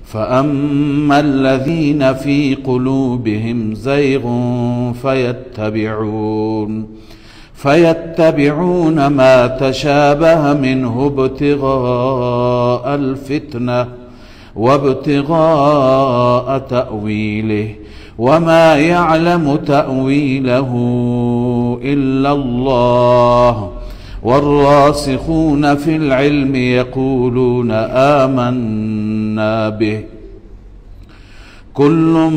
فأما الذين في قلوبهم زيغ فيتبعون ما تشابه منه ابتغاء الفتنة وابتغاء تأويله وما يعلم تأويله إلا الله والراسخون في العلم يقولون آمنا به كل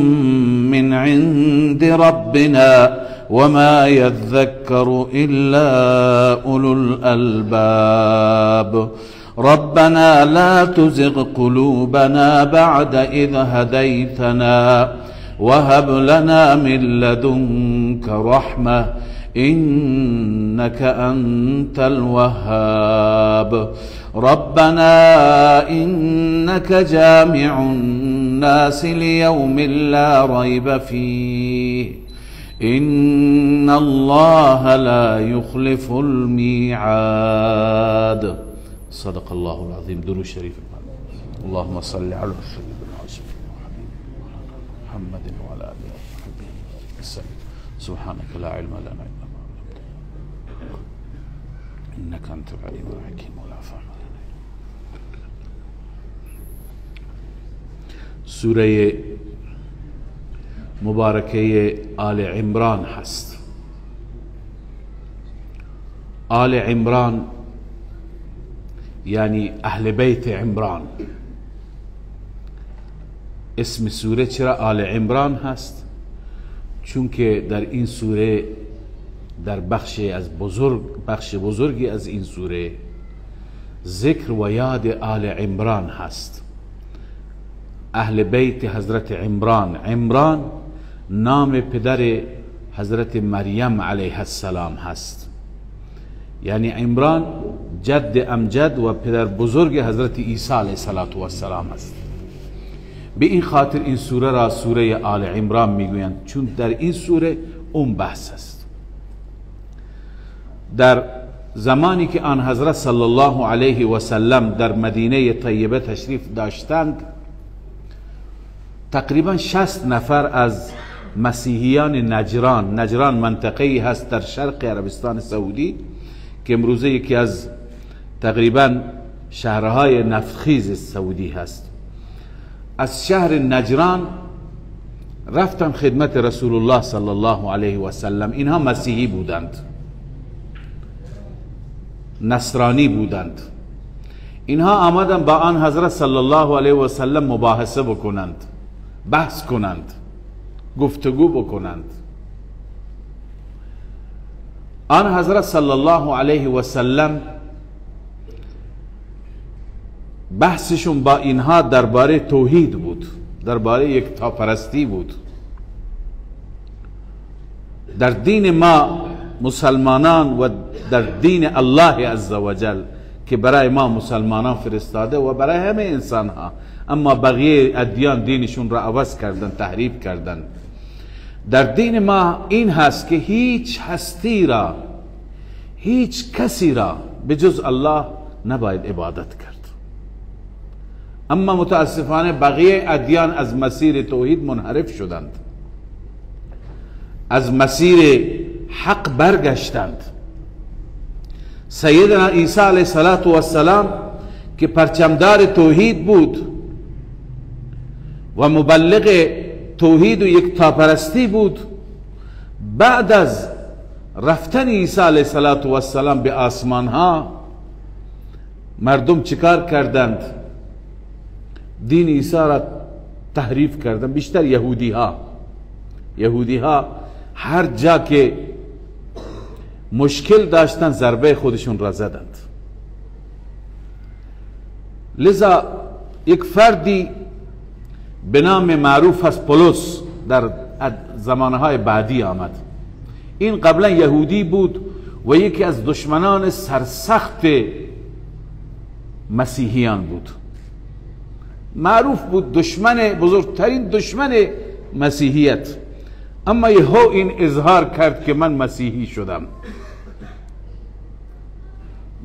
من عند ربنا وما يذكر إلا أولو الألباب ربنا لا تزغ قلوبنا بعد إذ هديتنا وهب لنا من لدنك رحمة إنك أنت الوهاب ربنا إنك جامع الناس ليوم لا ريب فيه إن الله لا يخلف الميعاد صدق الله العظيم. درود شريف اللهم صل على سيدنا محمد وعلى آله وصحبه وسلم. سبحانك لا علم لنا إلا ما علمتنا إنك أنت العليم الحكيم ولا فهم لنا. سوره مبارکه آل عمران هست. آل عمران یعنی اهل بیت عمران. اسم سوره چرا آل عمران هست؟ چون که در این سوره در بخش بزرگی از این سوره ذکر و یاد آل عمران هست. اهل بیت حضرت عمران. عمران نام پدر حضرت مریم علیه السلام هست، یعنی عمران جد امجد و پدر بزرگ حضرت عیسی علیه السلام است. به این خاطر این سوره را سوره آل عمران میگویند، چون در این سوره اون بحث است. در زمانی که آن حضرت صلی الله علیه و سلم در مدینه طیبه تشریف داشتند، تقریبا 60 نفر از مسیحیان نجران منطقه‌ای هست در شرق عربستان سعودی که امروزه یکی از تقریبا شهرهای نفتخیز سعودی هست، از شهر نجران رفتن خدمت رسول الله صلی الله علیه و سلم. اینها مسیحی بودند، نصرانی بودند. اینها آمدن با آن حضرت صلی الله علیه و سلم مباحثه بکنند، بحث کنند، گفتگو بکنند. آن حضرت صلی الله علیه و سلم بحثشون با اینها درباره توحید بود، درباره یکتاپرستی بود. در دین ما مسلمانان و در دین الله عزوجل که برای ما مسلمانان فرستاده و برای همه انسان ها، اما بقیه ادیان دینشون را عوض کردن، تحریف کردن. در دین ما این هست که هیچ هستی را، هیچ کسی را به جز الله نباید عبادت کرد. اما متاسفانه بقیه ادیان از مسیر توحید منحرف شدند، از مسیر حق برگشتند. سیدنا عیسی علیه السلام که پرچمدار توحید بود و مبلغ توحید و یکتاپرستی بود، بعد از رفتن عیسی علیه السلام به آسمان ها مردم چیکار کردند؟ دین عیسی را تحریف کردند. بیشتر یهودی ها هر جا که مشکل داشتن ضربه خودشون را زدند. لذا یک فردی به نام معروف از پولس در زمانهای بعدی آمد. این قبلا یهودی بود و یکی از دشمنان سرسخت مسیحیان بود. معروف بود بزرگترین دشمن مسیحیت. اما یهو این اظهار کرد که من مسیحی شدم.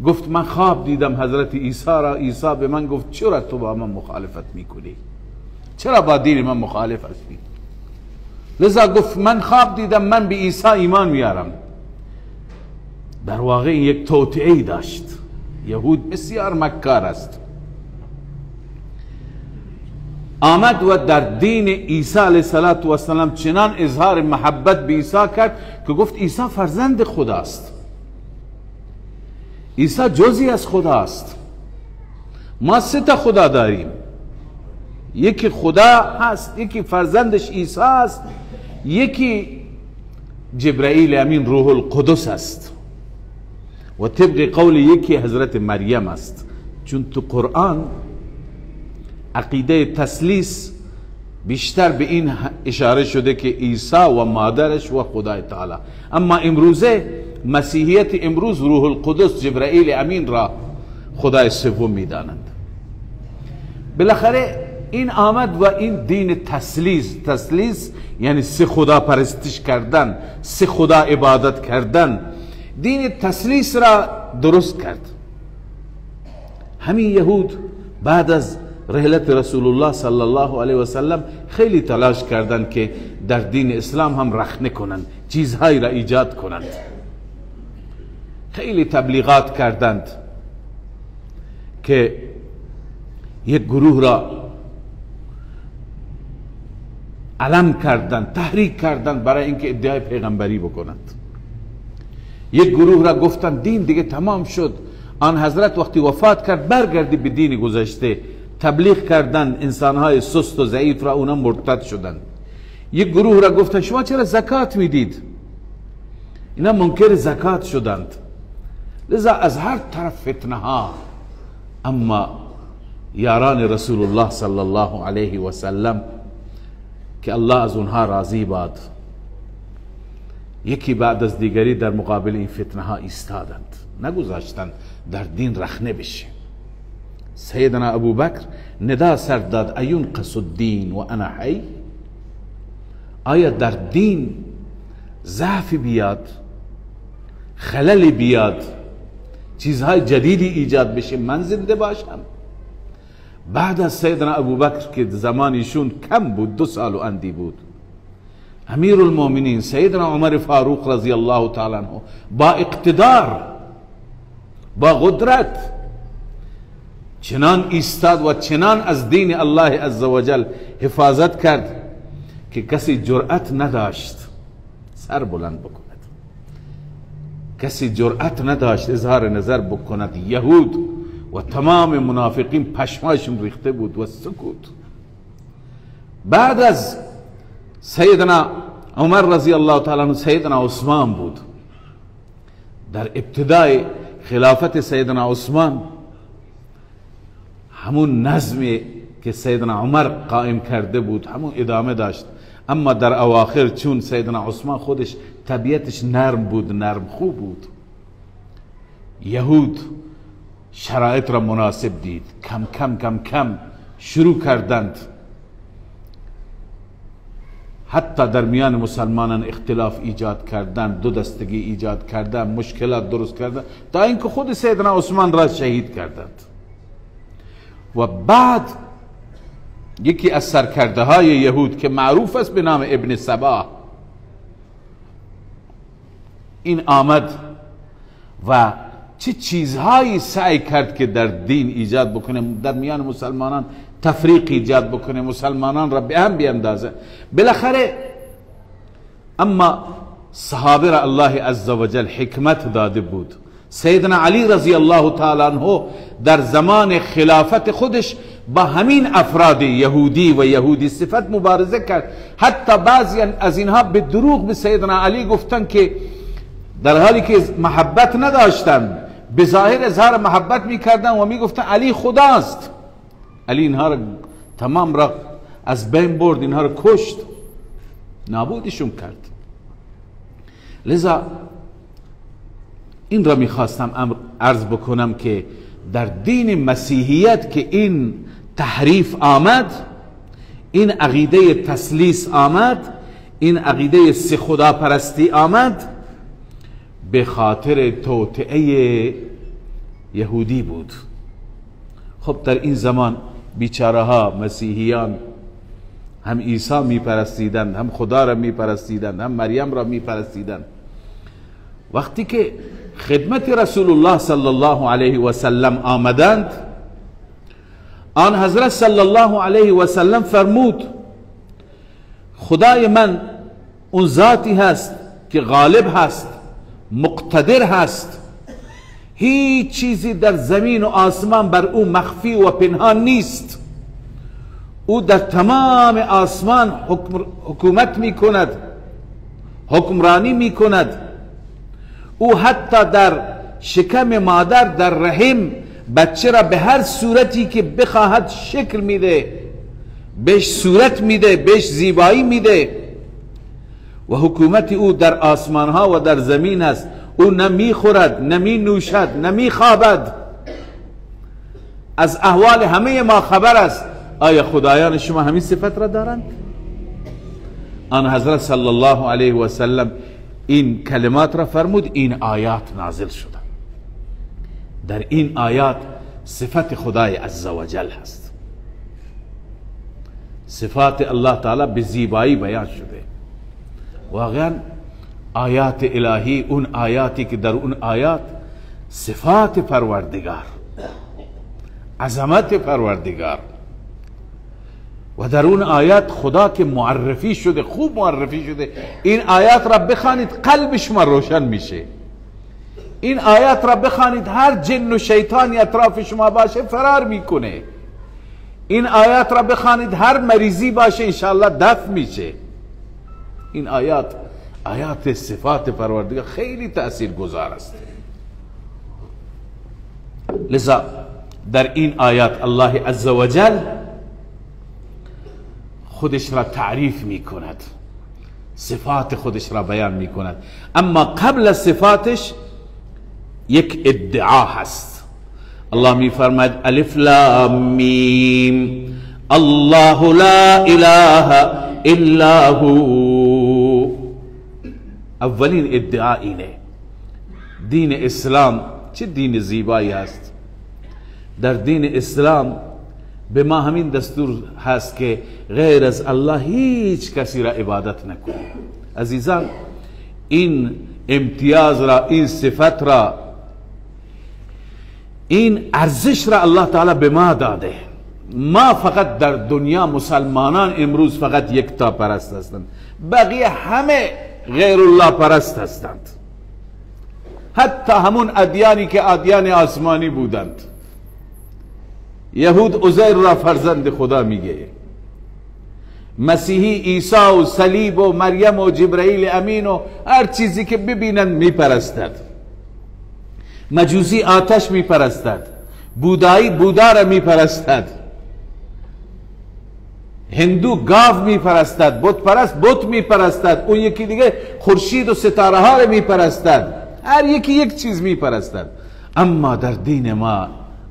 گفت من خواب دیدم حضرت عیسی را. عیسی به من گفت چرا تو با من مخالفت میکنی؟ چرا با دین من مخالف هستی؟ لذا گفت من خواب دیدم من به عیسی ایمان میارم. در واقع این یک توطئه‌ای داشت. یهود بسیار مکار است. آمد و در دین عیسی علیه السلام چنان اظهار محبت به عیسی کرد که گفت عیسی فرزند خداست، عیسی جزئی از خداست. ما سه تا خدا داریم، یکی خدا هست، یکی فرزندش عیسی است، یکی جبرائیل امین روح القدس است و طبق قول یکی حضرت مریم است. چون تو قرآن عقیده تثلیث بیشتر به این اشاره شده که عیسی و مادرش و خدای تعالی، اما امروزه مسیحیت امروز روح القدس جبرائیل امین را خدای سوم میدانند. بالاخره این آمد و این دین تثلیث یعنی سه خدا پرستش کردن، سه خدا عبادت کردن، دین تثلیث را درست کرد. همین یهود بعد از رحلت رسول الله صلی الله علیه و سلم خیلی تلاش کردند که در دین اسلام هم رخنه کنند، چیزهایی را ایجاد کنند. خیلی تبلیغات کردند که یک گروه را علم کردند، تحریک کردند برای اینکه ادعای پیغمبری بکنند. یک گروه را گفتند دین دیگه تمام شد، آن حضرت وقتی وفات کرد برگردی به دین گذشته. تبلیغ کردند انسانهای سست و ضعیف را، اونا مرتد شدند. یک گروه را گفتند شما چرا زکات میدید؟ اینا منکر زکات شدند. لذا از هر طرف فتنه ها. اما یاران رسول الله صلی الله علیه و سلم که الله از اونها راضی باد، یکی بعد از دیگری در مقابل این فتنه ها ایستادند، نگذاشتند در دین رخنه بشه. سیدنا ابوبکر ندا سر داد اینقص الدین و انا حی؟ آیا در دین ضعف بیاد، خلل بیاد، چیزهای جدیدی ایجاد بشه من زنده باشم؟ بعد از سیدنا ابوبکر که زمانیشون کم بود، 2 سال و اندی بود، امیر المؤمنین سیدنا عمر فاروق رضی الله تعالی عنه با اقتدار، با قدرت چنان ایستاد و چنان از دین الله عزوجل حفاظت کرد که کسی جرأت نداشت سر بلند بکند، کسی جرأت نداشت اظهار نظر بکند. یهود و تمام منافقین پشماشون ریخته بود و سکوت. بعد از سیدنا عمر رضی الله تعالی عنه سیدنا عثمان بود. در ابتدای خلافت سیدنا عثمان همون نظمی که سیدنا عمر قائم کرده بود همون ادامه داشت، اما در اواخر چون سیدنا عثمان خودش طبیعتش نرم بود، نرم خوب بود، یهود شرایط را مناسب دید، کم کم کم کم شروع کردند حتی در میان مسلمانان اختلاف ایجاد کردن، دو دستگی ایجاد کردن، مشکلات درست کردن، تا اینکه خود سیدنا عثمان را شهید کردند. و بعد یکی از سرکرده های یهود که معروف است به نام ابن سبا، این آمد و چه چیزهایی سعی کرد که در دین ایجاد بکنه، در میان مسلمانان تفریق ایجاد بکنه، مسلمانان را به هم بیندازه. بالاخره اما صحابه را الله عزوجل حکمت داده بود. سیدنا علی رضی الله تعالی عنه در زمان خلافت خودش با همین افراد یهودی و یهودی صفت مبارزه کرد. حتی بعضی از اینها به دروغ به سیدنا علی گفتن که در حالی که محبت نداشتن به ظاهر اظهار محبت میکردن و میگفتن علی خداست. علی اینها را تمام را از بین برد، اینها را کشت، نابودشون کرد. لذا این را میخواستم عرض بکنم که در دین مسیحیت که این تحریف آمد، این عقیده تثلیث آمد، این عقیده سه خدا پرستی آمد، به خاطر توطئه یهودی بود. خب در این زمان بیچاره ها مسیحیان هم عیسی می پرستیدند، هم خدا را می پرستیدند، هم مریم را می پرستیدند. وقتی که خدمت رسول الله صلی الله علیه و سلم آمدند، آن حضرت صلی الله علیه و سلم فرمود خدای من اون ذاتی هست که غالب هست، مقتدر هست، هیچ چیزی در زمین و آسمان بر او مخفی و پنهان نیست. او در تمام آسمان حکومت می کند، حکمرانی می کند. او حتی در شکم مادر در رحم بچه را به هر صورتی که بخواهد شکل میده، بهش صورت میده، بهش زیبایی میده. و حکومت او در آسمان ها و در زمین است. او نمی خورد، نمی نوشد، نمی خوابد، از احوال همه ما خبر است. آیا خدایان شما همین صفت را دارند؟ آن حضرت صلی الله علیه و سلم این کلمات را فرمود. این آیات نازل شدند. در این آیات صفت خدای عزوجل هست، صفات الله تعالی به زیبایی بیان شده. واقعا آیات الهی، اون آیاتی که در اون آیات صفات پروردگار، عظمت پروردگار و در اون آیات خدا که معرفی شده، خوب معرفی شده. این آیات را بخوانید قلب شما روشن میشه. این آیات را بخوانید هر جن و شیطانی اطراف شما باشه فرار میکنه. این آیات را بخوانید هر مریضی باشه انشاءالله دفع میشه. این آیات صفات پروردگار خیلی تأثیر گذار است. لذا در این آیات الله عزوجل خودش را تعریف می کند، صفات خودش را بیان می کند. اما قبل از صفاتش یک ادعا هست. الله می فرماید الف لام میم الله لا اله الا هو. اولین ادعا اینه. دین اسلام چه دین زیبایی هست. در دین اسلام به ما همین دستور هست که غیر از الله هیچ کسی را عبادت نکنیم. عزیزان، این امتیاز را، این صفت را، این ارزش را الله تعالی به ما داده. ما فقط در دنیا مسلمانان امروز فقط یکتا پرست هستند، بقیه همه غیر الله پرست هستند. حتی همون ادیانی که ادیان آسمانی بودند. یهود عزیر را فرزند خدا میگه، مسیحی عیسی و صلیب و مریم و جبرائیل امین و هر چیزی که ببینند میپرستد. مجوسی آتش میپرستد، بودایی بودا را میپرستد، هندو گاو میپرستد، بت پرست بت میپرستد، اون یکی دیگه خورشید و ستاره ها را میپرستد، هر یکی یک چیز میپرستد. اما در دین ما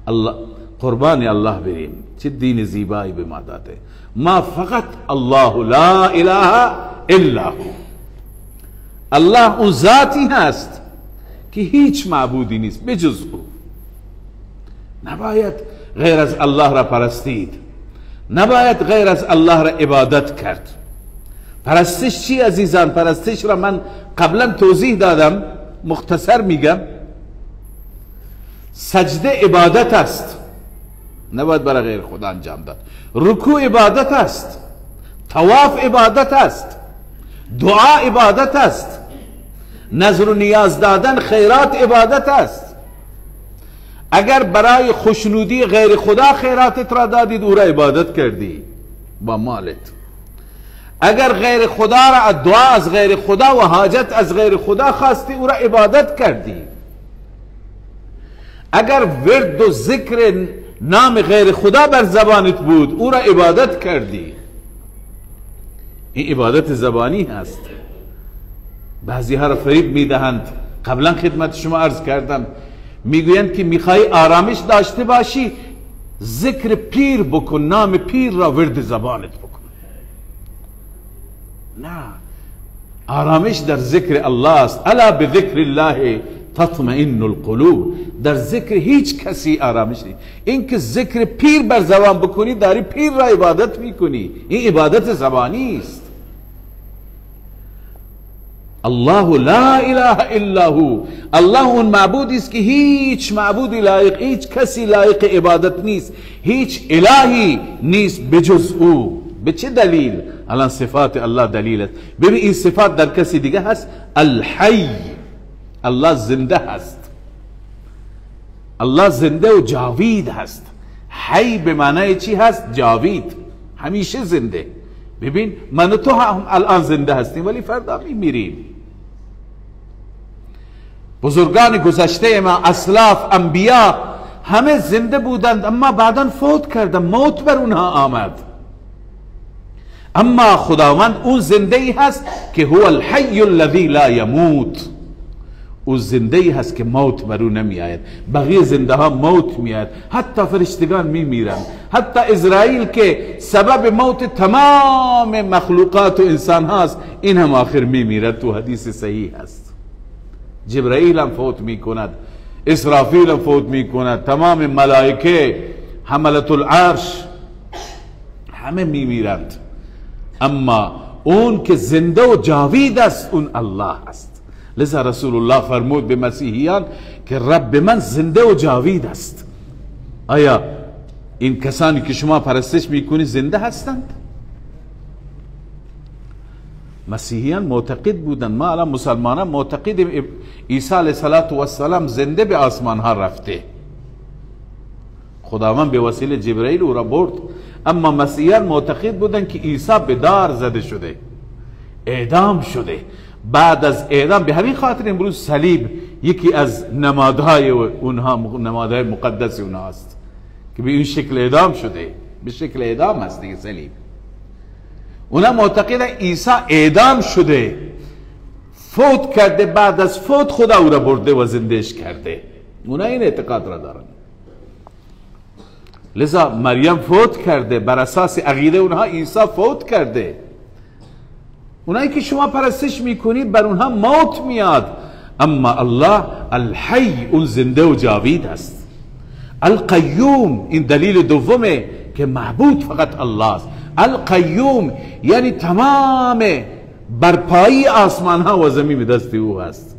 الله قربان الله بریم، چه دین زیبایی به ما داده. ما فقط الله لا اله الا هو. الله اون ذاتی هست که هیچ معبودی نیست بجز او. نباید غیر از الله را پرستید، نباید غیر از الله را عبادت کرد. پرستش چی عزیزان؟ پرستش را من قبلا توضیح دادم، مختصر میگم. سجده عبادت است، نباید برای غیر خدا انجام داد. رکوع عبادت است، طواف عبادت است، دعا عبادت است، نظر و نیاز دادن خیرات عبادت است. اگر برای خوشنودی غیر خدا خیراتت را دادید او را عبادت کردی با مالت. اگر غیر خدا را دعا از غیر خدا و حاجت از غیر خدا خواستی او را عبادت کردی. اگر ورد و ذکر نام غیر خدا بر زبانت بود او را عبادت کردی. این عبادت زبانی هست. بعضی ها را فریب میدهند. قبلا خدمت شما عرض کردم، میگویند که میخوای آرامش داشته باشی ذکر پیر بکن، نام پیر را ورد زبانت بکن. نه، آرامش در ذکر الله است. الا بذکر الله تطمئن القلوب. در ذکر هیچ کسی آرامش نیست. این که ذکر پیر بر زبان بکنی داری پیر را عبادت میکنی، این عبادت زبانی است. الله لا اله الا هو، الله اون معبودی است که هیچ معبودی لایق، هیچ کسی لایق عبادت نیست، هیچ الهی نیست بجز او. به چه دلیل؟ الان صفات الله دلیل است. ببین این صفات در کسی دیگه هست. الحی، الله زنده هست، الله زنده و جاوید هست. حی به معنای چی هست؟ جاوید، همیشه زنده. ببین من و تو هم الان زنده هستیم ولی فردا میمیریم. بزرگان گذشته ما، اسلاف، انبیا، همه زنده بودند اما بعدا فوت کردند، موت بر اونها آمد. اما خداوند اون زنده ای هست که هو الحی الذی لا یموت، او زنده ای هست که موت بر او نمی آید. بقیه زنده ها موت می آید، حتی فرشتگان می میرند، حتی اسرائیل که سبب موت تمام مخلوقات و انسان هاست این هم آخر می میرد. تو حدیث صحیح هست. جبرائیل هم فوت می کند، اسرافیل هم فوت می کند، تمام ملائکه، حملة العرش همه می میرند. اما اون که زنده و جاوید است اون الله است. لذا رسول الله فرمود به مسیحیان که رب من زنده و جاوید است. آیا این کسانی که شما پرستش میکنی زنده هستند؟ مسیحیان معتقد بودند، ما الان مسلمانان معتقدیم عیسی علیه السلام زنده به آسمان ها رفته، خداوند به وسیله جبرائیل او را برد. اما مسیحیان معتقد بودند که عیسی به دار زده شده، اعدام شده. بعد از اعدام، به همین خاطر امروز صلیب یکی از نمادهای اونها، نمادهای مقدس اونها است که به این شکل اعدام شده، به شکل اعدام هست دیگه صلیب. اونا معتقدن عیسی اعدام شده، فوت کرده، بعد از فوت خدا او را برده و زندهش کرده. اونا این اعتقاد را دارن. لذا مریم فوت کرده، بر اساس عقیده اونها عیسی فوت کرده. اونایی که شما پرستش میکنید بر اونها موت میاد. اما الله الحی، اون زنده و جاوید است. القیوم، این دلیل دومه که معبود فقط الله است. القیوم یعنی تمام برپایی آسمان ها و زمین به دست او هست.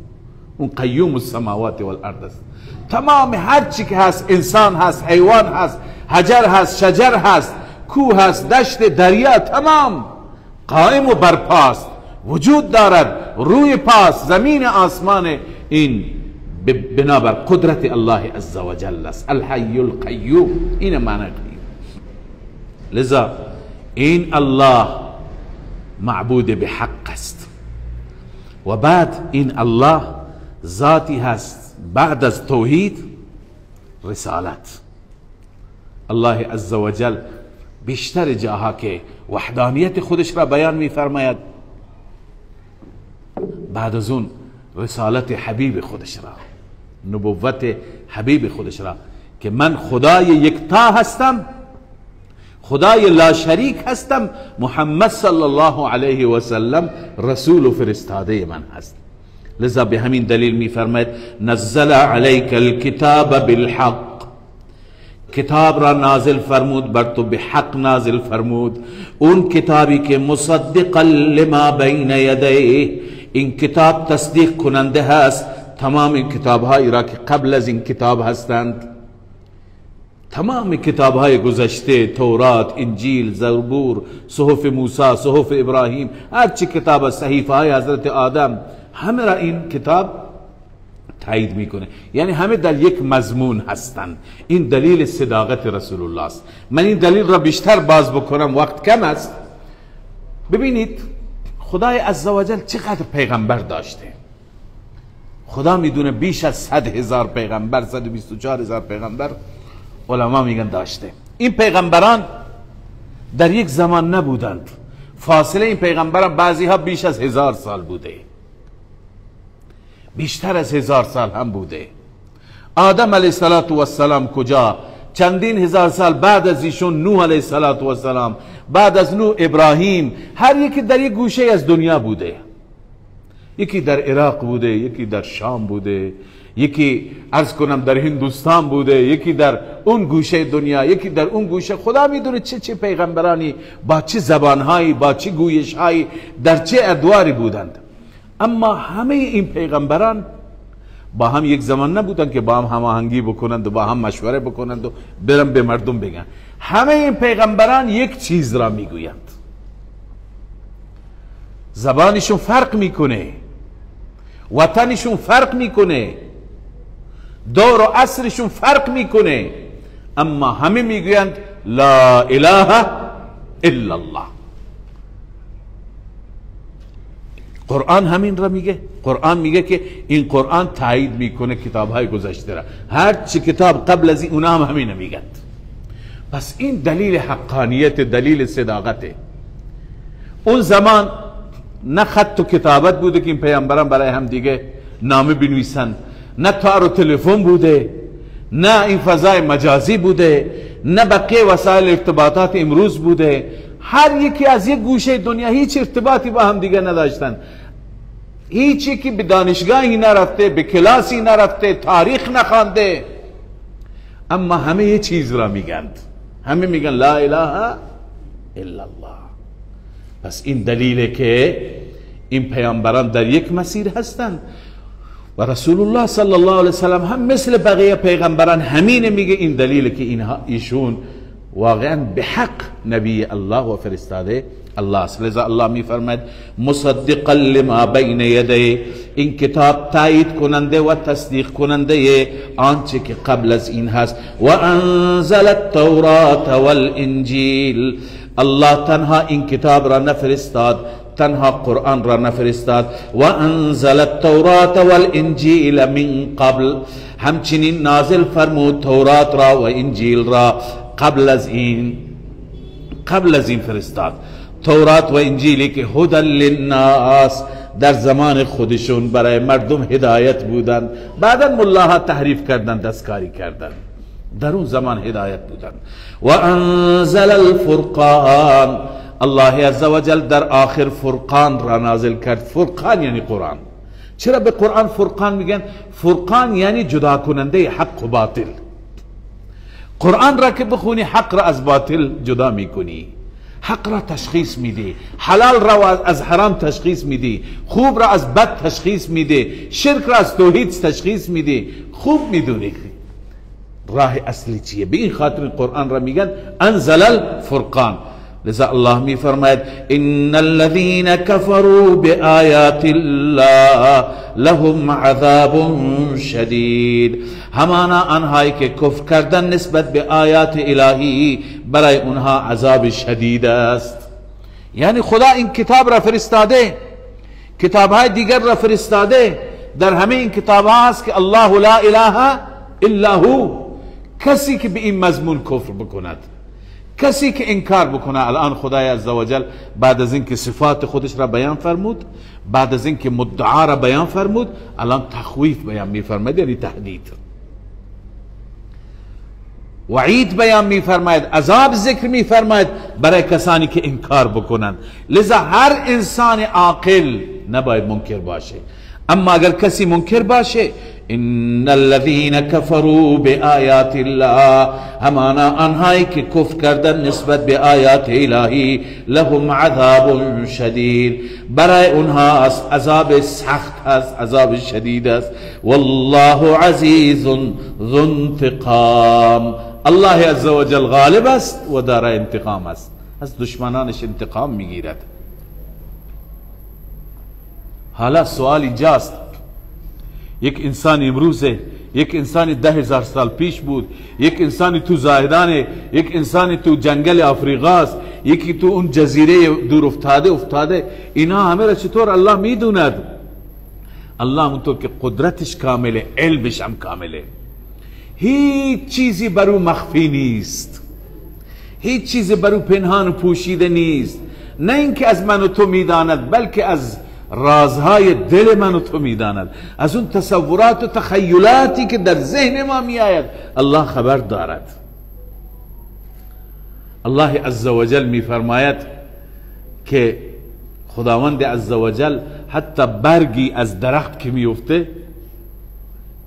اون قیوم السماوات والارض است. تمام هر چی که هست، انسان هست، حیوان هست، حجر هست، شجر هست، کوه هست، دشت، دریا، تمام قائم و برپاست، وجود دارد، روی پاست، زمین آسمان. این بنابر قدرت الله عز و جل است. الحی القیوم، این معنی قیوم. لذا این الله معبود به حق است. و بعد این الله ذاتی هست بعد از توحید رسالت. الله عز و جل بیشتر جاها که وحدانیت خودش را بیان می‌فرماید، بعد از اون رسالت حبیب خودش را، نبوت حبیب خودش را که من خدای یکتا هستم، خدای لا شریک هستم، محمد صلی الله علیه و سلم رسول و فرستاده من هست. لذا به همین دلیل می‌فرماید نزل علیک الکتاب بالحق، کتاب را نازل فرمود بر تو، به حق نازل فرمود. اون کتابی که مصدقا لما بین یدیه، این کتاب تصدیق کننده هست تمام این کتاب هایی را که قبل از این کتاب هستند. تمام کتاب های گذشته، تورات، انجیل، زبور، صحف موسی، صحف ابراهیم، هر چی کتاب، صحیفه های حضرت آدم، همه را این کتاب تایید میکنه. یعنی همه در یک مضمون هستند. این دلیل صداقت رسول الله است. من این دلیل را بیشتر باز بکنم، وقت کم است. ببینید خدای عزوجل چقدر پیغمبر داشته. خدا میدونه بیش از 100,000 پیغمبر، 124,000 پیغمبر علما میگن داشته. این پیغمبران در یک زمان نبودند. فاصله این پیغمبران بعضی ها بیش از 1000 سال بوده، بیشتر از 1000 سال هم بوده. آدم علیه السلام کجا؟ چندین هزار سال بعد از ایشون نوح علیه السلام، بعد از نوح ابراهیم، هر یکی در یک گوشه از دنیا بوده. یکی در عراق بوده، یکی در شام بوده، یکی عرض کنم در هندوستان بوده، یکی در اون گوشه دنیا، یکی در اون گوشه. خدا میدونه چه پیغمبرانی با چه زبانهایی، با چه گویشهایی، در چه ادواری بودند. اما همه این پیغمبران با هم یک زمان نبودن که با هم هماهنگی بکنند و با هم مشوره بکنند و برن به مردم بگن. همه این پیغمبران یک چیز را میگویند. زبانشون فرق میکنه، وطنشون فرق میکنه، دور و عصرشون فرق میکنه، اما همه میگویند لا اله الا الله. قرآن همین را میگه. قرآن میگه که این قرآن تایید میکنه کتابهای گذشته را. هر چه کتاب قبل از این اونا هم همین میگند. پس این دلیل حقانیت، دلیل صداقته. اون زمان نه خط و کتابت بوده که این پیامبران برای هم دیگه نامه بنویسن، نه تار و تلفن بوده، نه این فضای مجازی بوده، نه بقیه وسایل ارتباطات امروز بوده. هر یکی از یک گوشه دنیا هیچ ارتباطی با هم دیگه نداشتن. هیچی که به دانشگاهی نرفته، به کلاسی نرفته، تاریخ نخوانده، اما همه یه چیز را میگند. همه میگن لا اله الا الله. پس این دلیله که این پیامبران در یک مسیر هستند و رسول الله صلی الله علیه وسلم هم مثل بقیه پیغمبران همینه میگه. این دلیله که ایشون واقعا به حق نبی الله و فرستاده الله است. لذا الله میفرماید مصدقا لما بین یدیه، این کتاب تایید کننده و تصدیق کننده آنچه که قبل از این هست. و انزل التورات والانجیل، الله تنها این کتاب را نفرستاد، تنها قرآن را نفرستاد. و انزل التورات والانجیل من قبل، همچنین نازل فرمود تورات را و انجیل را قبل از این فرستاد. تورات و انجیلی که هدی للناس، در زمان خودشون برای مردم هدایت بودند، بعدا ملاها تحریف کردند، دستکاری کردند، در اون زمان هدایت بودند. و انزل الفرقان، الله عزوجل در آخر فرقان را نازل کرد. فرقان یعنی قرآن. چرا به قرآن فرقان میگن؟ فرقان یعنی جدا کننده حق و باطل. قرآن را که بخونی حق را از باطل جدا میکنی، حق را تشخیص میدی، حلال را از حرام تشخیص میدی، خوب را از بد تشخیص میدی، شرک را از توحید تشخیص میدی. خوب میدونی راه اصلی چیه. به این خاطر قرآن را میگن انزل الفرقان. لذا الله می فرماید ان الذين كفروا بآیات الله لهم عذاب شدید، همانا آنهایی که کفر کردن نسبت به آیات الهی برای اونها عذاب شدید است. یعنی خدا این کتاب را فرستاده، کتابهای دیگر را فرستاده، در همه این کتاب هست که الله لا اله الا هو. کسی که به این مضمون کفر بکند، کسی که انکار بکنه، الان خدای عزوجل بعد از اینکه صفات خودش را بیان فرمود، بعد از اینکه مدعا را بیان فرمود، الان تخویف بیان میفرماید، یعنی تهدید، وعید بیان میفرماید، عذاب ذکر میفرماید برای کسانی که انکار بکنند. لذا هر انسان عاقل نباید منکر باشه، اما اگر کسی منکر باشه، ان الذين كفروا بآیات الله، همانا آنهایی که کفر کردن نسبت به آیات الهی، لهم عذاب شدید، برای اونها است عذاب سخت است، عذاب شدید است. والله عزیز ذو انتقام، الله عزوجل غالب است و دارای انتقام است، از دشمنانش انتقام میگیرد. حالا سوال اینجاست، یک انسان امروزه، یک انسانی 10,000 سال پیش بود، یک انسانی تو زاهدانه، یک انسانی تو جنگل آفریقاست، یکی تو اون جزیره دور افتاده، اینا همه را چطور الله میدوند؟ الله اونطور که قدرتش کامله، علمش هم کامله، هیچ چیزی برو مخفی نیست، هیچ چیزی برو پنهان و پوشیده نیست. نه اینکه از من و تو میداند، بلکه از رازهای دل من و تو میداند، از اون تصورات و تخیلاتی که در ذهن ما میآید الله خبر دارد. الله عزوجل میفرماید که خداوند عزوجل حتی برگی از درخت که میفته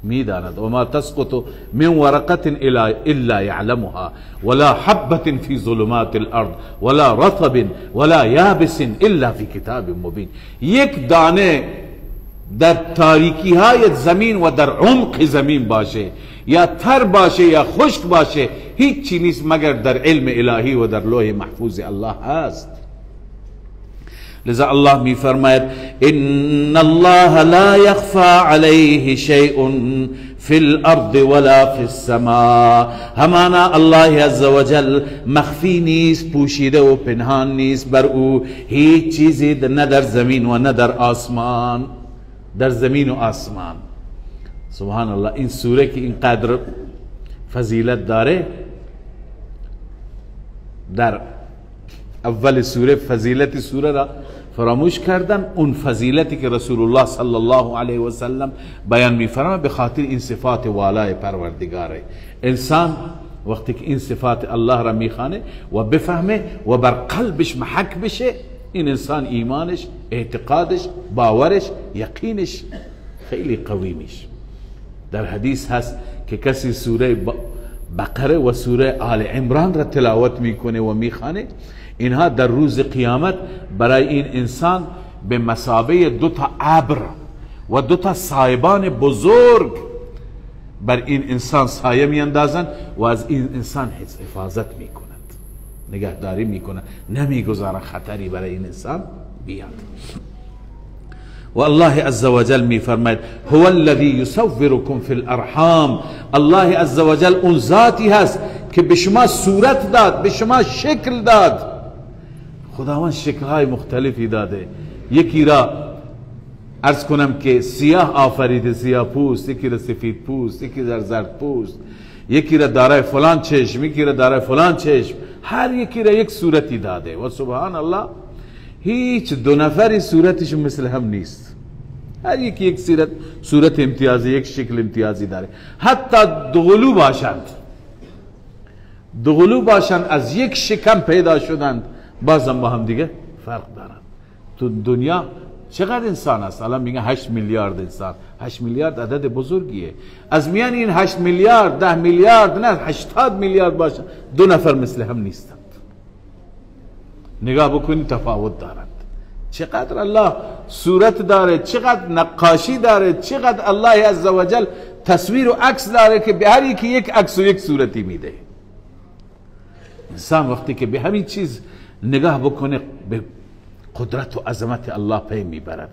میداند و ما تسقط من ورقة الا یعلمها ولا حبة في ظلمات الارض ولا رطب ولا یابس الا في کتاب مبین. یک دانه در تاریکی های زمین و در عمق زمین باشه، یا تر باشه یا خشک باشه، هیچ چی نیست مگر در علم الهی و در لوح محفوظ الله هست. لذا الله می فرماید ان الله لا يخفى عليه شيء في الارض ولا في السماء. همانا الله عز وجل مخفی نیست، پوشیده و پنهان نیست بر او هیچ چیزی نه در زمین و نه در آسمان. در زمین و آسمان. سبحان الله. این سوره که اینقدر فضیلت داره، در اول سوره فضیلت سوره را فراموش کردن. اون فضیلتی که رسول الله صلی الله علیه و سلم بیان می‌فرماید به خاطر این صفات والای پروردگاره. انسان وقتی که این صفات الله را میخوانه و بفهمه و بر قلبش محک بشه، این انسان ایمانش، اعتقادش، باورش، یقینش خیلی قوی میشه. در حدیث هست که کسی سوره بقره و سوره آل عمران را تلاوت میکنه و میخوانه، اینها در روز قیامت برای این انسان به مثابه 2 ابر و 2 سایبان بزرگ بر این انسان سایه میاندازند و از این انسان حفاظت میکنند، نگهداری میکنند، نمیگذارند خطری برای این انسان بیاد. و الله عز وجل می فرماید هو الذی یصورکم فی الارحام. الله عز وجل اون ذاتی هست که به شما صورت داد، به شما شکل داد. خداوند شکل‌های مختلفی داده. یکی را عرض کنم که سیاه آفریده، سیاه پوست، یکی را سفید پوست، یکی را زرد پوست، یکی را دارای فلان چشم، یکی را دارای فلان چشم، هر یکی را یک صورتی داده. و سبحان الله هیچ 2 نفری صورتش مثل هم نیست. هر یکی یک صورت امتیازی، یک شکل امتیازی داره. حتی دغلو باشند از یک شکم پیدا شدند، بازم با هم دیگه فرق دارند. تو دنیا چقدر انسان است؟ الان میگن 8 میلیارد انسان. 8 میلیارد عدد بزرگیه. از میان این 8 میلیارد 10 میلیارد نه 80 میلیارد باشند، 2 نفر مثل هم نیستند. نگاه بکنید تفاوت دارند. چقدر الله صورت داره، چقدر نقاشی داره، چقدر الله عزوجل تصویر و عکس داره که به هر یکی یک عکس و یک صورتی میده. انسان وقتی که به همین چیز نگاه بکنه به قدرت و عظمت الله پی میبرد.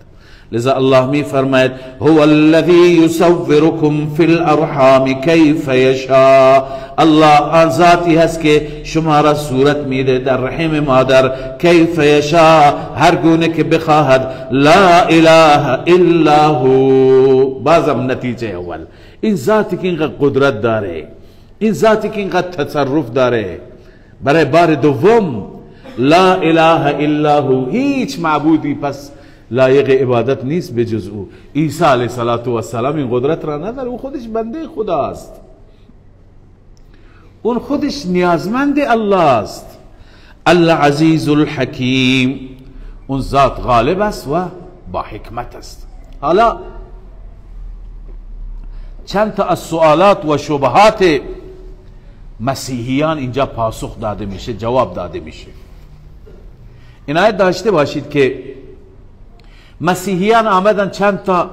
لذا الله می فرماید هو الذی یصورکم فی الارحام کیف یشاء. الله آن ذاتی هست که شما را صورت میده در رحم مادر، کیف یشاء، هر گونه که بخواهد. لا اله الا هو. بازم نتیجه اول، این ذاتی که اینقدر قدرت داره، این ذاتی که اینقدر تصرف داره. برای بار دوم لا اله الا هو، هیچ معبودی پس لایق عبادت نیست به جز او. عیسی علیه السلام این قدرت را نداره، او خودش بنده خداست، اون خودش نیازمند الله است. العزیز الحکیم، اون ذات غالب است و با حکمت است. حالا چند تا از سوالات و شبهات مسیحیان اینجا پاسخ داده میشه، جواب داده میشه. عنایت داشته باشید که مسیحیان آمدن چند تا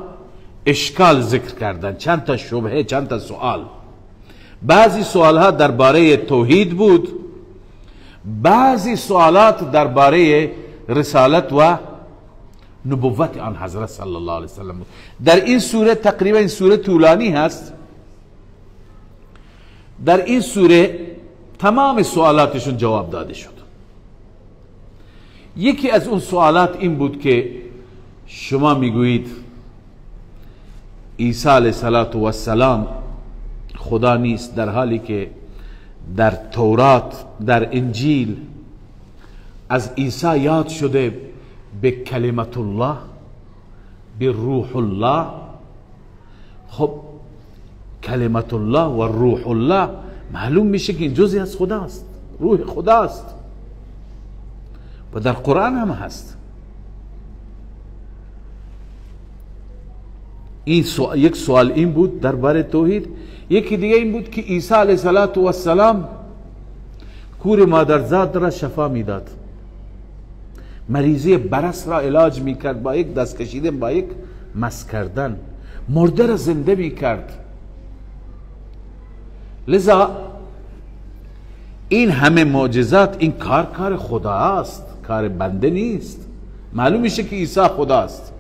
اشکال ذکر کردن، چند تا شبهه، چند تا سوال. بعضی سوالها درباره توحید بود، بعضی سوالات درباره رسالت و نبوت آن حضرت صلی الله علیه وسلم بود. در این سوره تقریبا این سوره طولانی هست. در این سوره تمام سوالاتشون جواب داده شد. یکی از اون سوالات این بود که شما میگویید عیسی علیه السلام خدا نیست، در حالی که در تورات، در انجیل از عیسی یاد شده به کلمت الله، به روح الله. خب کلمت الله و روح الله معلوم میشه که این جزئی از خداست، روح خداست و در قرآن هم هست. یک سوال این بود درباره توحید. یکی دیگه این بود که عیسی علیه السلام کور مادرزاد را شفا میداد، مریضی برس را علاج میکرد با یک دست کشیدن، با یک مس کردن، مرده را زنده میکرد. لذا این همه معجزات، این کار خدا است، کار بنده نیست. معلوم میشه که عیسی خداست.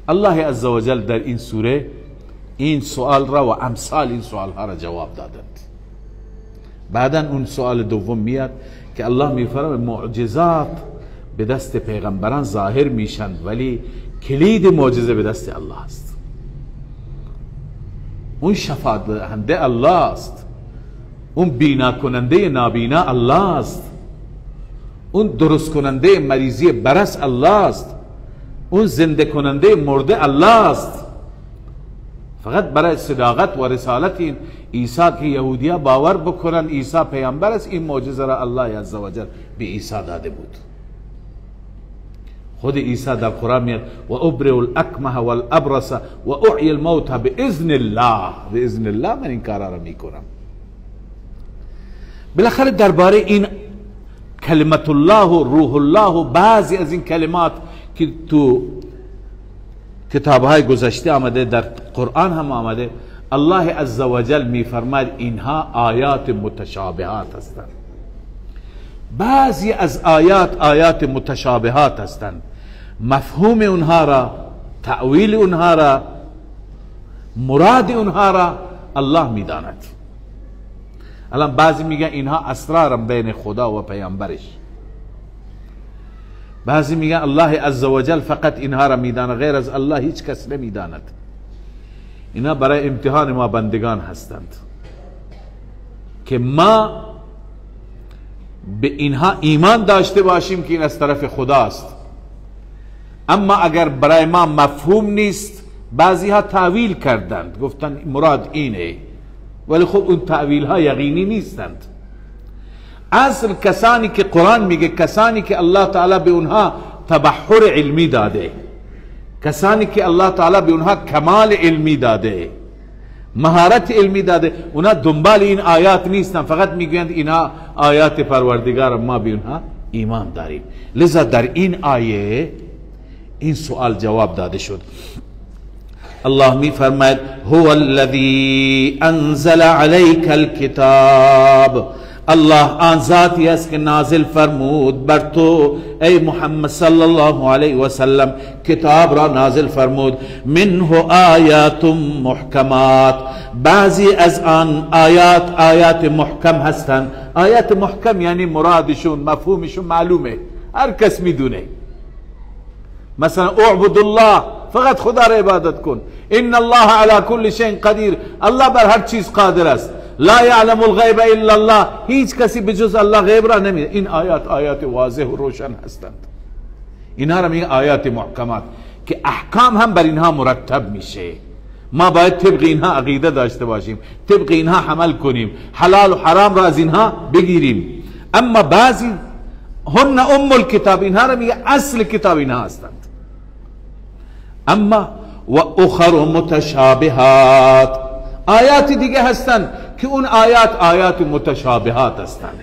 الله عزوجل در این سوره این سوال را و امثال این سوال ها را جواب دادند. بعدا اون سوال دوم میاد که الله میفرماید معجزات به دست پیغمبران ظاهر میشند ولی کلید معجزه به دست الله است. اون شفاعت دهنده الله است، اون بینا کننده نابینا الله است، اون درست کننده مریضی برس الله است، اون زنده کننده مرده الله است. فقط برای صداقت و رسالت این عیسی که یهودیا باور بکنن عیسی پیامبر است، این معجزه را الله عزوجل به عیسی داده بود. خود عیسی در قرآن میاد و ابرئ الاکمه والابرص و احیی الموتى باذن الله، باذن الله من این کارا را میکنم. بالاخره درباره این کلمت الله و روح الله و بعضی از این کلمات که تو کتابهای گذشته آمده، در قرآن هم آمده، الله عزوجل میفرماید اینها آیات متشابهات هستند. بعضی از آیات متشابهات هستند، مفهوم اونها را، تأویل اونها را، مراد اونها را الله میداند. الان بعضی میگن اینها اسرار بین خدا و پیامبرش، بعضی میگن الله عزوجل فقط اینها را میداند، غیر از الله هیچ کس نمیداند. اینا برای امتحان ما بندگان هستند که ما به اینها ایمان داشته باشیم که این از طرف خداست. اما اگر برای ما مفهوم نیست، بعضی ها تعویل کردند، گفتن مراد اینه، ولی خب اون تعویل ها یقینی نیستند. اصل کسانی که قرآن میگه کسانی که الله تعالی به اونها تبحر علمی داده، کسانی که الله تعالی به اونها کمال علمی داده، مهارت علمی داده، اونها دنبال این آیات نیستن، فقط میگویند اینها آیات پروردگار، ما به اونها ایمان داریم. لذا در این آیه این سوال جواب داده شد. الله می فرماید هو الذی انزل علیک الکتاب، الله آن ذاتی است که نازل فرمود بر تو ای محمد صلی الله علیه و سلم کتاب را نازل فرمود. منه آیات محکمات، بعضی از آن آیات محکم هستند. آیات محکم یعنی مرادشون مفهومشون معلومه، هر کس میدونه. مثلا اعبد الله، فقط خدا را عبادت کن. ان الله علی کل شیء قدیر، الله بر هر چیز قادر است. لا یعلم الغیب الا الله، هیچ کسی بجز الله غیب را نمیداند. این آیات واضح و روشن هستند. اینها را میگه آیات محکمات که احکام هم بر اینها مرتب میشه. ما باید طبق اینها عقیده داشته باشیم، طبق اینها عمل کنیم، حلال و حرام را از اینها بگیریم. اما بعضی هن ام الکتاب، اینها را میگه اصل کتاب اینها هستند. اما و اخر متشابهات، آیات دیگه هستند که اون آیات متشابهات هستند.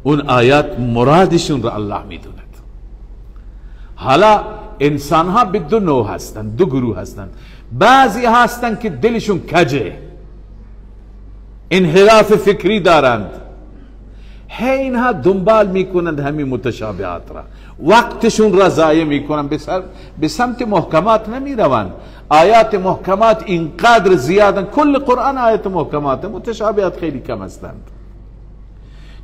اون آیات مرادشون را الله میدوند. حالا انسان ها به دو نوع هستند، دو گروه هستند. بعضی هستند که دلشون کجه، انحراف فکری دارند، اینها دنبال میکنند همین متشابهات را، وقتشون را ضایع میکنند، به سمت محکمات نمیروند. آیات محکمات اینقدر زیادن، کل قرآن آیات محکمات، متشابهات خیلی کم هستند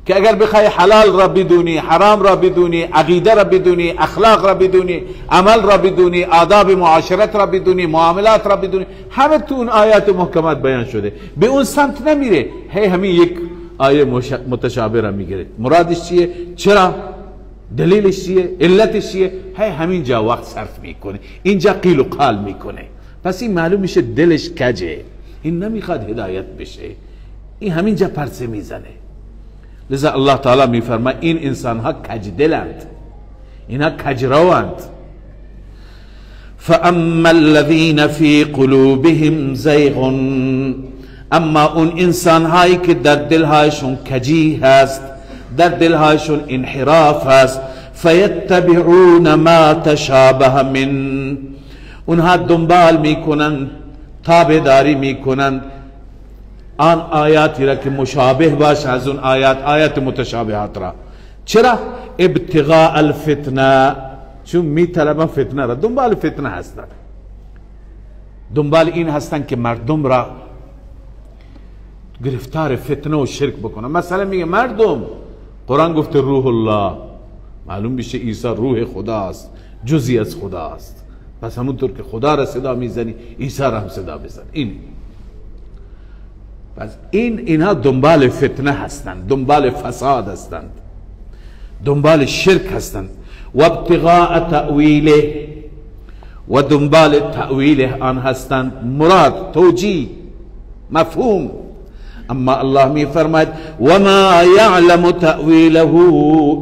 که اگر بخوای حلال را بدونی، حرام را بدونی، عقیده را بدونی، اخلاق را بدونی، عمل را بدونی، آداب معاشرت را بدونی، معاملات را بدونی، همه تو اون آیات محکمات بیان شده. به اون سمت نمیره، همین یک آیه متشابه را میگیره. مرادش چیه؟ چرا؟ دلیلش چیه؟ علتش چیه؟ همینجا وقت صرف میکنه، اینجا قیل و قال میکنه. پس این معلوم میشه دلش کجه، این نمیخواد هدایت بشه، این همینجا پرسه میزنه. لذا الله تعالی میفرماید این انسان ها کج دلند، اینها کج روند. فاما الذين في قلوبهم زیغ، اما اون انسان هایی که در دلهایشون کجی هست، در دلهایشون انحراف هست، فیتبعون ما تشابه من، اونها دنبال میکنند، تابعداری میکنند آن آیاتی را که مشابه باشه از اون آیات متشابهات را. چرا؟ ابتغاء الفتنه، چون میطلبن فتنه را، دنبال فتنه هستند، دنبال این هستند که مردم را گرفتار فتنه و شرک بکنن. مثلا میگه مردم قرآن گفته روح الله، معلوم بشه عیسی روح خداست، جزئی از خداست، پس همونطور که خدا را صدا میزنی عیسی را هم صدا بزن. این پس اینها دنبال فتنه هستند، دنبال فساد هستند، دنبال شرک هستند. و ابتغاء تأویله، و دنبال تأویل آن هستند، مراد، توجیه، مفهوم. اما الله می فرماید و ما یعلم تأویله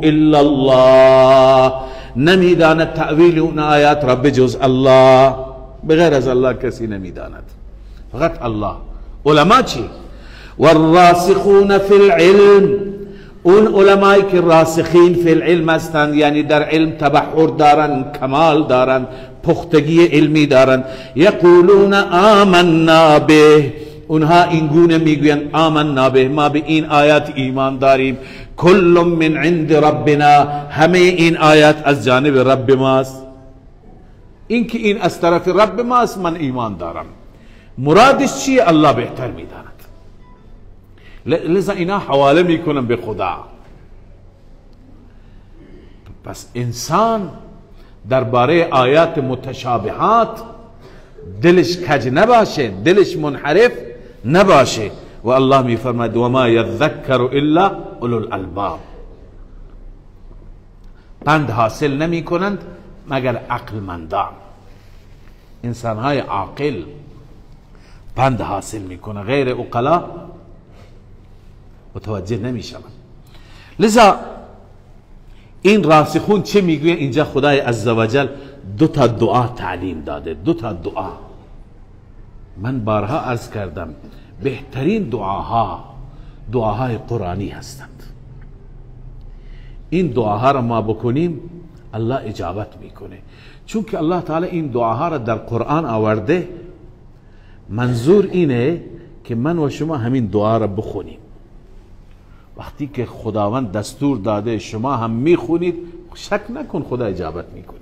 الا الله، نمیداند تأویل اون آیات را بجز الله، بغیر از الله کسی نمیداند، فقط الله. علما چی؟ والراسخون فی العلم، اون علمایی که راسخین فی العلم هستند، یعنی در علم تبحر دارند، کمال دارند، پختگی علمی دارند. یقولون آمنا به، اونها این گونه میگویند آمنا به، ما به این آیات ایمان داریم، کل من عند ربنا، همه این آیات از جانب رب ماست. این که این از طرف رب ماست من ایمان دارم. مرادش چیه؟ الله بهتر میداند. لذا اینا حواله میکنن به خدا. پس انسان درباره آیات متشابهات دلش کج نباشه، دلش منحرف نباشه. و الله می فرماید و ما یذکر الا اولو الالباب، پند حاصل نمی کنند مگر عقل مندان. انسان های عاقل پند حاصل می کنند، غیر عقلا متوجه نمی شوند. لذا این راسخون چه میگوین؟ اینجا خدای عزوجل دو تا دعا تعلیم داده، دو تا دعا. من بارها عرض کردم بهترین دعاهای قرآنی هستند. این دعاها را ما بکنیم الله اجابت میکنه، چون که الله تعالی این دعاها را در قرآن آورده. منظور اینه که من و شما همین دعا را بخونیم. وقتی که خداوند دستور داده شما هم میخونید، شک نکن خدا اجابت میکنه.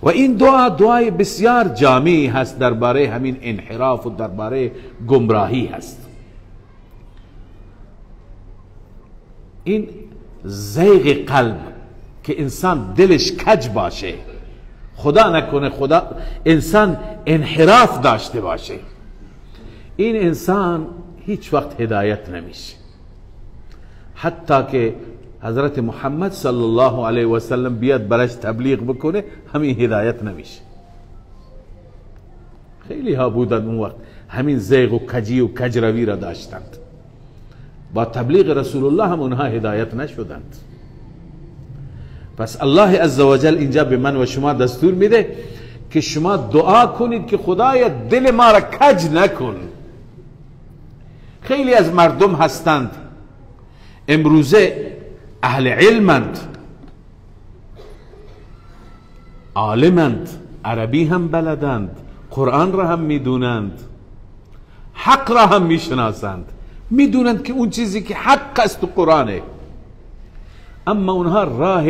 و این دعای بسیار جامعی هست، درباره همین انحراف و درباره گمراهی هست. این زیغ قلب که انسان دلش کج باشه، خدا نکنه خدا انسان انحراف داشته باشه، این انسان هیچ وقت هدایت نمیشه. حتی که حضرت محمد صلی الله علیه و سلم بیاد برش تبلیغ بکنه، همین هدایت نمیشه. خیلی ها بودند اون وقت همین زیغ و کجی و کجروی را داشتند، با تبلیغ رسول الله هم اونها هدایت نشدند. پس الله عزوجل اینجا به من و شما دستور میده که شما دعا کنید که خدایا دل ما را کج نکن. خیلی از مردم هستند امروزه اهل علمند، عالمند، عربی هم بلدند، قرآن را هم میدونند، حق را هم میشناسند، میدونند که اون چیزی که حق است تو قرآنه، اما اونها راه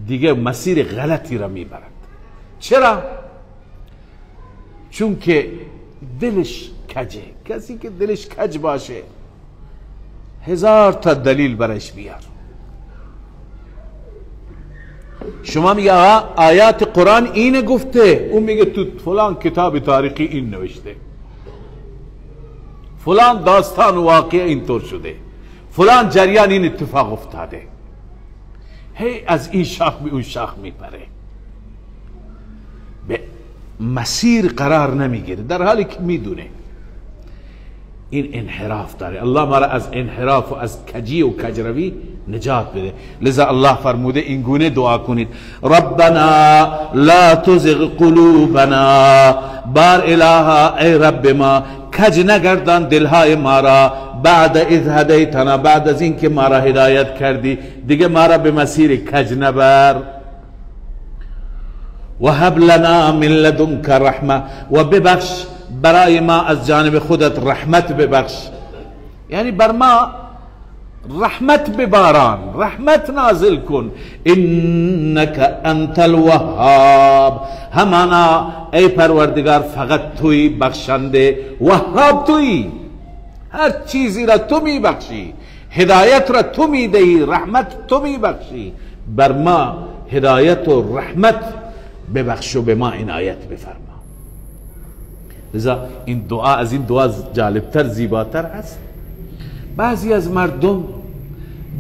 دیگه مسیر غلطی را میبرند. چرا؟ چون که دلش کجه. کسی که دلش کج باشه هزار تا دلیل برش بیار. شما میگه آیات قرآن اینه گفته، اون میگه تو فلان کتاب تاریخی این نوشته، فلان داستان واقع اینطور شده، فلان جریان این اتفاق افتاده. هی از این شاخ به اون شاخ میپره، به مسیر قرار نمیگیره، در حالی که میدونه این انحراف داره. الله ما را از انحراف و از کجی و کجروی نجات بده. لذا الله فرموده این گونه دعا کنید: ربنا لا تزغ قلوبنا، بار الها ای رب ما کج نگردان دلهای ما را، بعد اذ هدیتنا، بعد از این که ما را هدایت کردی دیگه ما را به مسیر کج نبر. و هب لنا من لدنک رحمه، و ببخش برای ما از جانب خودت رحمت ببخش، یعنی بر ما رحمت بباران، رحمت نازل کن. انک انت الوهاب، همانا ای پروردگار فقط توی بخشنده، وهاب توی، هر چیزی را تو می بخشی، هدایت را تو می دهی، رحمت تو می بخشی. بر ما هدایت و رحمت ببخش و به ما عنایت بفرما. لذا این دعا از این دعا جالبتر زیباتر هست. بعضی از مردم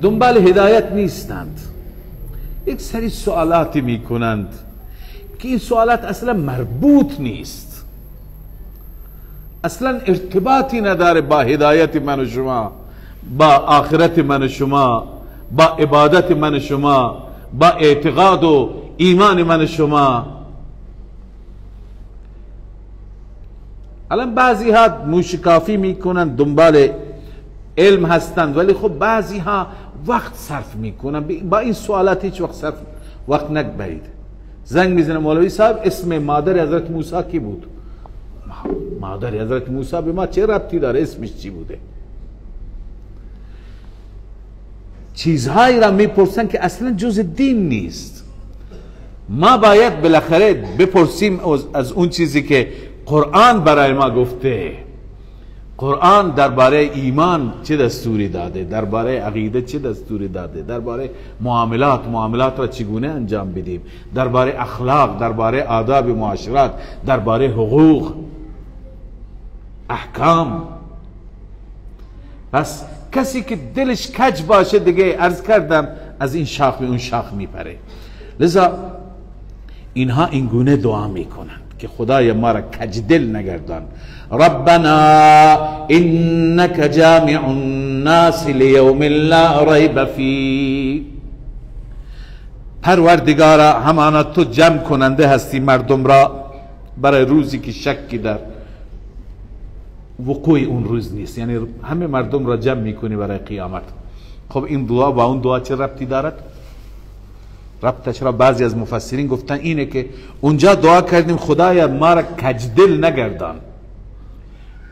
دنبال هدایت نیستند، یک سری سوالاتی میکنند که این سوالات اصلا مربوط نیست، اصلا ارتباطی نداره با هدایت من و شما، با آخرت من و شما، با عبادت من و شما، با اعتقاد و ایمان من و شما. الان بعضی ها موشکافی میکنن، دنبال علم هستند، ولی خب بعضی ها وقت صرف میکنن با این سوالات. هیچ وقت نگذارید. زنگ میزنه مولوی صاحب اسم مادر حضرت موسی کی بود؟ مادر حضرت موسی به ما چه ربطی داره؟ اسمش چی بوده؟ چیزهایی را میپرسن که اصلا جز دین نیست. ما باید بالاخره بپرسیم از اون چیزی که قرآن برای ما گفته. قرآن درباره ایمان چه دستوری داده، درباره عقیده چه دستوری داده، درباره معاملات را چگونه انجام بدیم، درباره اخلاق، درباره آداب معاشرت، درباره حقوق، احکام. پس کسی که دلش کج باشه دیگه، عرض کردم، از این شاخ به اون شاخ میپره. لذا اینها این گونه دعا میکنند که خدای ما را کج دل نگردان. ربنا انک جامع الناس لیوم لا ریب فیه، پروردگارا همانا تو جمع کننده هستی مردم را برای روزی که شکی در وقوع اون روز نیست، یعنی همه مردم را جمع میکنی برای قیامت. خب این دعا با اون دعا چه ربطی دارد؟ ربطش را بعضی از مفسرین گفتن اینه که اونجا دعا کردیم خدایا ما را کجدل نگردان،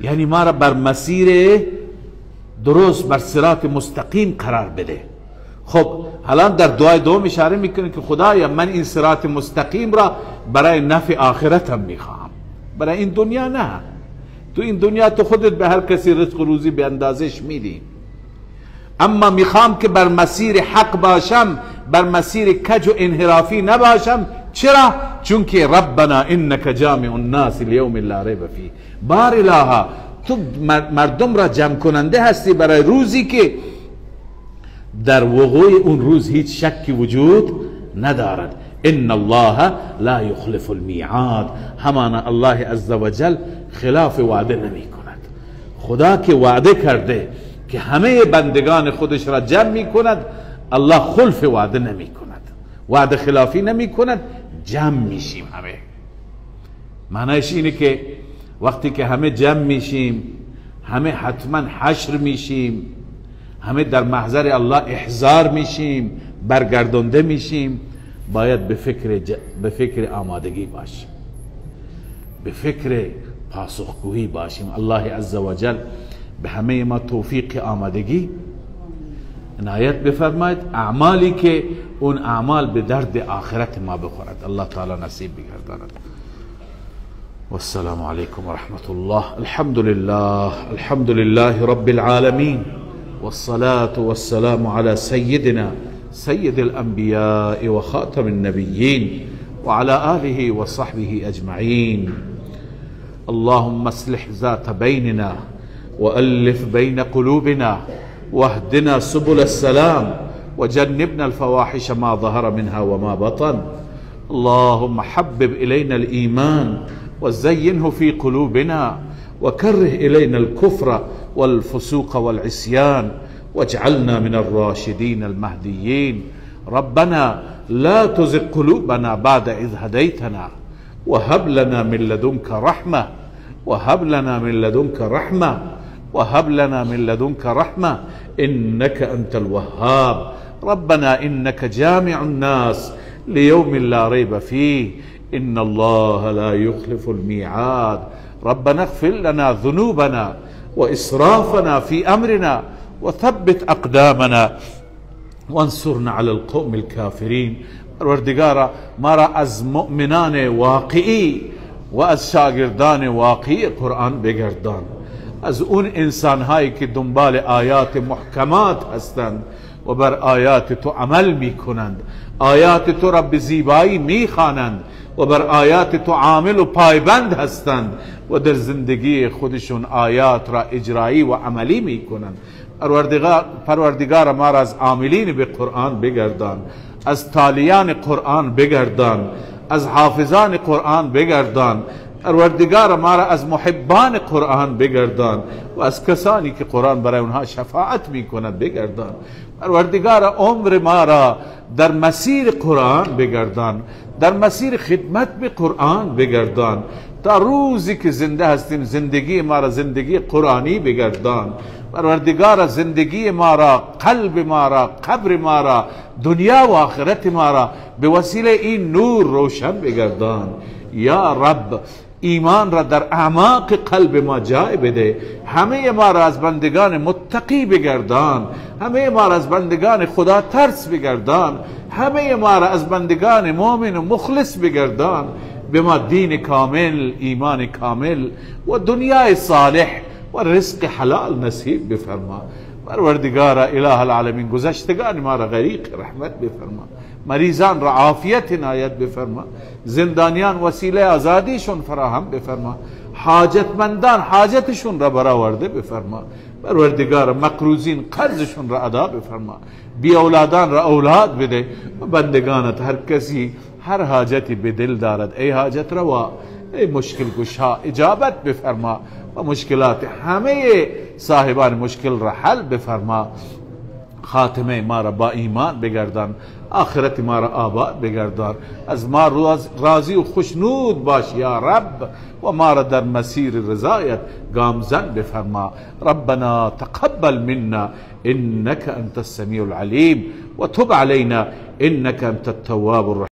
یعنی ما را بر مسیر درست، بر صراط مستقیم قرار بده. خب حالا در دعای دوم اشاره میکنه که خدایا من این صراط مستقیم را برای نفع آخرتم میخوام، برای این دنیا نه. تو این دنیا تو خودت به هر کسی رزق و روزی به اندازش میدی، اما میخوام که بر مسیر حق باشم، بر مسیر کج و انحرافی نباشم. چرا؟ چون که ربنا انک جامع الناس لیوم لا ریب فیه، بار الها تو مردم را جمع کننده هستی برای روزی که در وقوع اون روز هیچ شکی وجود ندارد. ان الله لا یخلف المیعاد، همانا الله عزوجل خلاف وعده نمی کند. خدا که وعده کرده که همه بندگان خودش را جمع می کند، الله خلف وعده نمی کند، وعده خلافی نمی کند. جمع میشیم همه. معنیش اینه که وقتی که همه جمع میشیم، همه حتما حشر میشیم، همه در محضر الله احضار میشیم، برگردانده میشیم. باید به فکر آمادگی باشیم، به فکر پاسخگویی باشیم. الله عزوجل به همه ما توفیق آمادگی عنایت بفرماید، اعمالی که اون اعمال به درد آخرت ما بخورد الله تعالی نصیب بگرداند. والسلام عليكم ورحمة الله. الحمد لله رب العالمين، والصلاة والسلام على سيدنا سيد الأنبياء وخاتم النبيين وعلى آله وصحبه أجمعين. اللهم اصلح ذات بيننا وألف بين قلوبنا واهدنا سبل السلام وجنبنا الفواحش ما ظهر منها وما بطن. اللهم حبب إلينا الإيمان وزينه في قلوبنا وكره إلينا الكفر والفسوق والعصيان واجعلنا من الراشدين المهديين. ربنا لا تزغ قلوبنا بعد إذ هديتنا وهب لنا من لدنك رحمة وهب لنا من لدنك رحمة وهب لنا من لدنك رحمة إنك أنت الوهاب. ربنا إنك جامع الناس ليوم لا ريب فيه إن الله لا يخلف الميعاد. ربنا اغفر لنا ذنوبنا وإسرافنا في أمرنا وثبت أقدامنا وانصرنا على القوم الكافرين. پروردگارا ما را از مؤمنان واقعی و از شاگردان واقعی قرآن بگردان، از اون انسانهایی که دنبال آیات محکمات هستند و بر آیات تو عمل می کنند، آیات تو را به زیبایی می خوانند و بر آیات تو عامل و پایبند هستند و در زندگی خودشون آیات را اجرایی و عملی می کنند. پروردگار ما را از عاملین به قرآن بگردان، از تالیان قرآن بگردان، از حافظان قرآن بگردان. پروردگار ما را از محبان قرآن بگردان و از کسانی که قرآن برای اونها شفاعت می کند بگردان. پروردگار عمر ما را در مسیر قرآن بگردان، در مسیر خدمت به قرآن بگردان. تا روزی که زنده هستیم زندگی ما را زندگی قرآنی بگردان. پروردگار زندگی ما را، قلب ما را، قبر ما را، دنیا و آخرت ما را به وسیله این نور روشن بگردان. یا رب ایمان را در اعماق قلب ما جای بده. همه ما را از بندگان متقی بگردان، همه ما را از بندگان خدا ترس بگردان، همه ما را از بندگان مؤمن و مخلص بگردان. به ما دین کامل، ایمان کامل و دنیای صالح و رزق حلال نصیب بفرما. پروردگارا اله العالمین گذشتگان ما را غریق رحمت بفرما، مریضان را عافیت عنایت بفرما، زندانیان وسیله آزادیشون فراهم بفرما، حاجتمندان حاجتشون را برآورده بفرما. پروردگار مقروضین قرضشون را ادا بفرما، بی اولادان را اولاد بده و بندگانت هر کسی هر حاجتی به دل دارد ای حاجت روا، ای مشکل گشا اجابت بفرما و مشکلات همه صاحبان مشکل را حل بفرما. خاتمه ما را با ایمان بگردان، آخرت ما را آباد بگردان. از ما راضی و خوشنود باش یا رب و ما را در مسیر رضایت گامزن بفرما. ربنا تقبل منا انك انت السميع العليم وتب علينا انك انت التواب الرحيم.